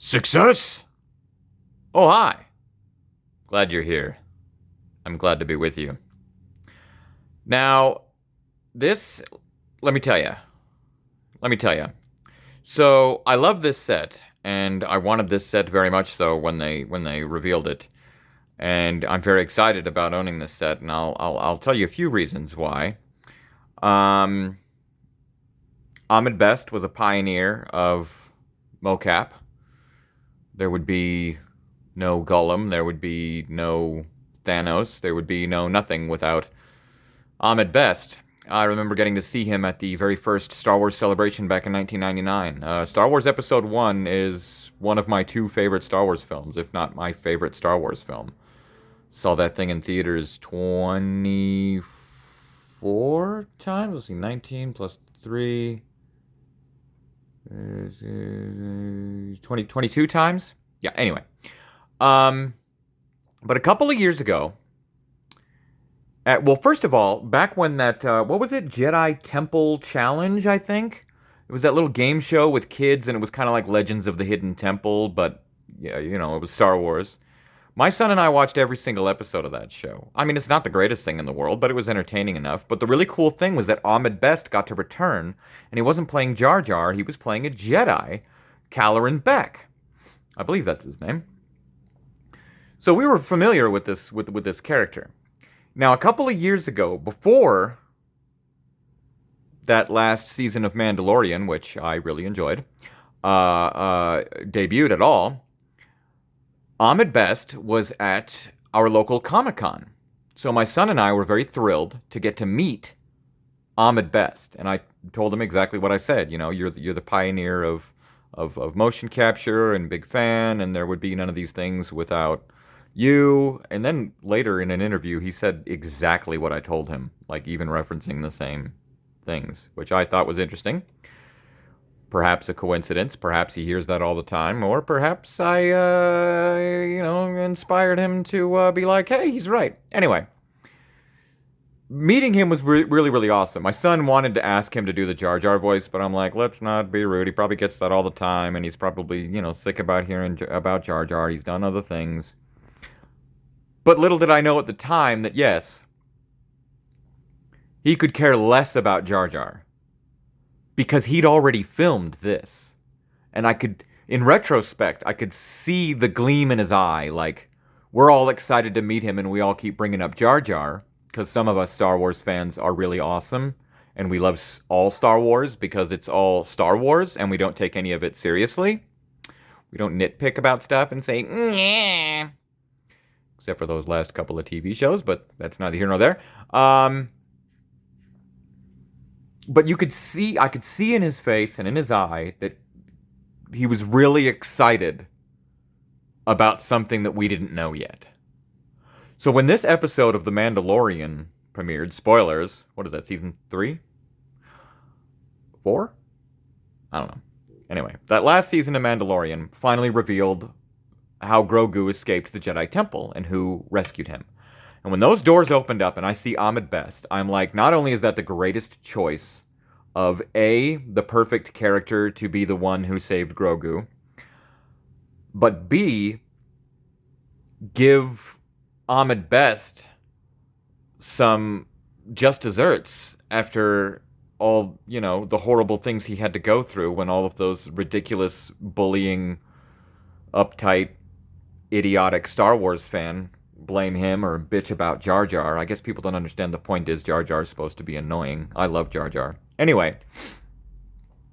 Success? Oh, hi. Glad you're here. I'm glad to be with you. Now, this, let me tell you. Let me tell you. So, I love this set, and I wanted this set very much so when they revealed it. And I'm very excited about owning this set, and I'll tell you a few reasons why. Um, Ahmed Best was a pioneer of mocap. There would be no Gollum, there would be no Thanos, there would be no nothing without Ahmed Best. I remember getting to see him at the very first Star Wars Celebration back in 1999. Star Wars Episode 1 is one of my two favorite Star Wars films, if not my favorite Star Wars film. Saw that thing in theaters 24 times? Let's see, 19 plus 3. 22 times? Yeah, anyway. Um, but a couple of years ago, well, first of all, back when that, what was it? Jedi Temple Challenge, I think? It was that little game show with kids, and it was kind of like Legends of the Hidden Temple, but, yeah, it was Star Wars. My son and I watched every single episode of that show. I mean, it's not the greatest thing in the world, but it was entertaining enough. But the really cool thing was that Ahmed Best got to return, and he wasn't playing Jar Jar, he was playing a Jedi, Caloran Beck. I believe that's his name. So we were familiar with this character. Now, a couple of years ago, before that last season of Mandalorian, which I really enjoyed, debuted at all, Ahmed Best was at our local Comic-Con. So my son and I were very thrilled to get to meet Ahmed Best, and I told him exactly what I said. You're the pioneer of motion capture and big fan, and there would be none of these things without you. And then later in an interview, he said exactly what I told him, like even referencing the same things, which I thought was interesting. Perhaps a coincidence, perhaps he hears that all the time, or perhaps I, inspired him to be like, hey, he's right. Anyway, meeting him was really, really awesome. My son wanted to ask him to do the Jar Jar voice, but I'm like, let's not be rude. He probably gets that all the time, and he's probably, sick about hearing about Jar Jar. He's done other things. But little did I know at the time that, yes, he could care less about Jar Jar because he'd already filmed this. And in retrospect, I could see the gleam in his eye. Like, we're all excited to meet him, and we all keep bringing up Jar Jar because some of us Star Wars fans are really awesome, and we love all Star Wars because it's all Star Wars, and we don't take any of it seriously. We don't nitpick about stuff and say, yeah, except for those last couple of TV shows, but that's neither here nor there. But I could see in his face and in his eye that he was really excited about something that we didn't know yet. So when this episode of The Mandalorian premiered, spoilers, what is that, season 3? 4? I don't know. Anyway, that last season of Mandalorian finally revealed how Grogu escaped the Jedi Temple and who rescued him. And when those doors opened up and I see Ahmed Best, I'm like, not only is that the greatest choice of A, the perfect character to be the one who saved Grogu, but B, give Ahmed Best some just desserts after all, the horrible things he had to go through when all of those ridiculous, bullying, uptight, idiotic Star Wars fan blame him or bitch about Jar Jar. I guess people don't understand the point is Jar Jar is supposed to be annoying. I love Jar Jar. Anyway,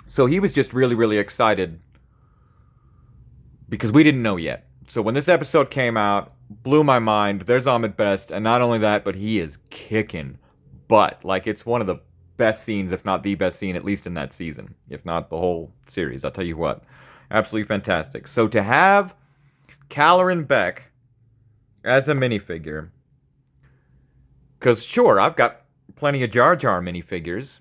so he was just really, really excited because we didn't know yet. So when this episode came out, blew my mind. There's Ahmed Best, and not only that, but he is kicking butt. Like, it's one of the best scenes, if not the best scene, at least in that season, if not the whole series. I'll tell you what, absolutely fantastic. So to have Caloran Beck as a minifigure, because sure, I've got plenty of Jar Jar minifigures,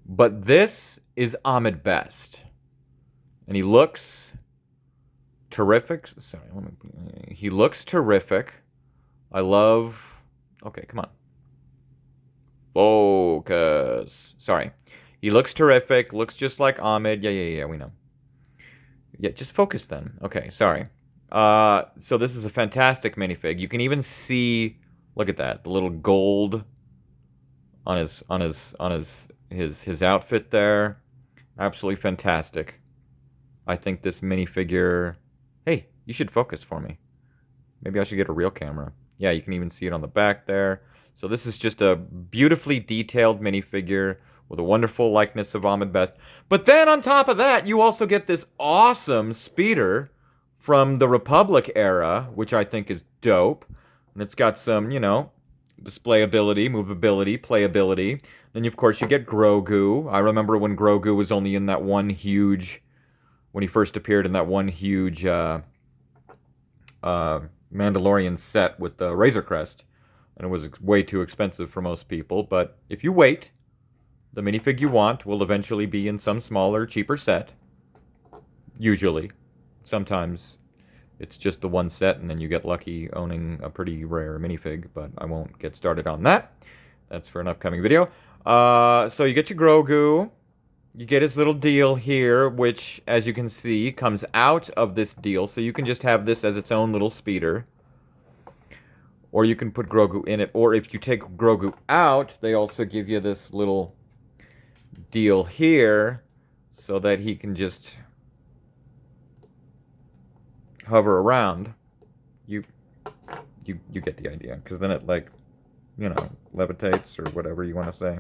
but this is Ahmed Best, and he looks terrific. Sorry, he looks terrific. I love. Okay, come on. Focus. Sorry. He looks terrific. Looks just like Ahmed. Yeah, we know. Yeah, just focus then. Okay, sorry. So this is a fantastic minifig. You can even see, look at that, the little gold on his outfit there. Absolutely fantastic. I think this minifigure. Hey, you should focus for me. Maybe I should get a real camera. Yeah, you can even see it on the back there. So this is just a beautifully detailed minifigure with a wonderful likeness of Ahmed Best. But then on top of that, you also get this awesome speeder from the Republic era, which I think is dope. And it's got some, displayability, movability, playability. Then, of course, you get Grogu. I remember when Grogu was only in that one huge, when he first appeared in that one huge Mandalorian set with the Razor Crest, and it was way too expensive for most people. But if you wait, the minifig you want will eventually be in some smaller, cheaper set. Usually. Sometimes it's just the one set, and then you get lucky owning a pretty rare minifig, but I won't get started on that. That's for an upcoming video. So you get your Grogu. You get his little deal here, which, as you can see, comes out of this deal. So you can just have this as its own little speeder. Or you can put Grogu in it. Or if you take Grogu out, they also give you this little deal here so that he can just hover around. You get the idea. Because then it, levitates or whatever you want to say.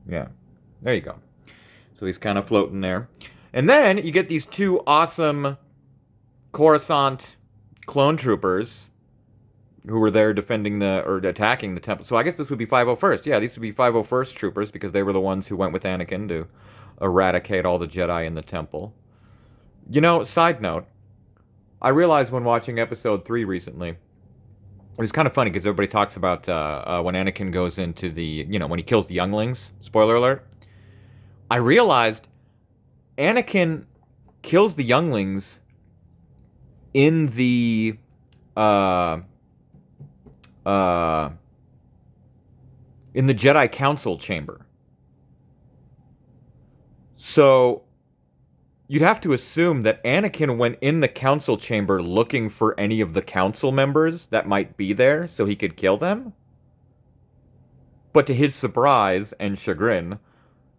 Yeah. There you go. So he's kind of floating there. And then you get these two awesome Coruscant clone troopers who were there defending or attacking the temple. So I guess this would be 501st. Yeah, these would be 501st troopers because they were the ones who went with Anakin to eradicate all the Jedi in the temple. Side note, I realized when watching episode 3 recently, it was kind of funny because everybody talks about when Anakin goes into when he kills the younglings. Spoiler alert. I realized Anakin kills the younglings in the Jedi Council chamber. So you'd have to assume that Anakin went in the council chamber looking for any of the council members that might be there so he could kill them. But to his surprise and chagrin,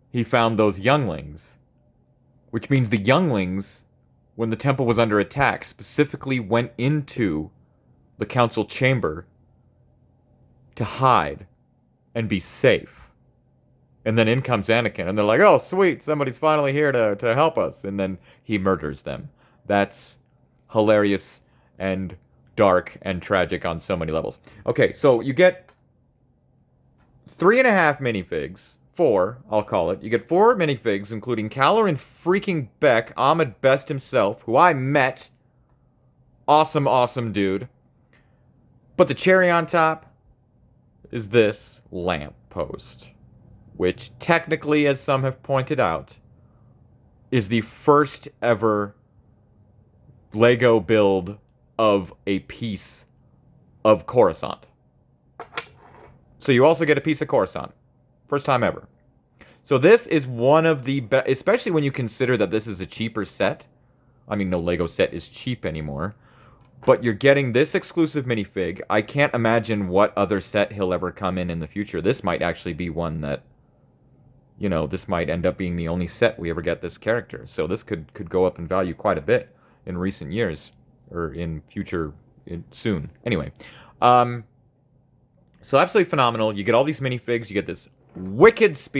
he found those younglings. Which means the younglings, when the temple was under attack, specifically went into the council chamber to hide and be safe. And then in comes Anakin, and they're like, oh, sweet, somebody's finally here to help us. And then he murders them. That's hilarious and dark and tragic on so many levels. Okay, so you get 3.5 minifigs. 4, I'll call it. You get 4 minifigs, including Caloran freaking Beck, Ahmed Best himself, who I met. Awesome, awesome dude. But the cherry on top is this lamppost, which technically, as some have pointed out, is the first ever Lego build of a piece of Coruscant. So you also get a piece of Coruscant. First time ever. So this is one of the best, especially when you consider that this is a cheaper set. I mean, no Lego set is cheap anymore. But you're getting this exclusive minifig. I can't imagine what other set he'll ever come in the future. This might actually be one that, this might end up being the only set we ever get this character. So this could go up in value quite a bit in recent years. Or in future, soon. Anyway. So absolutely phenomenal. You get all these minifigs. You get this wicked speed.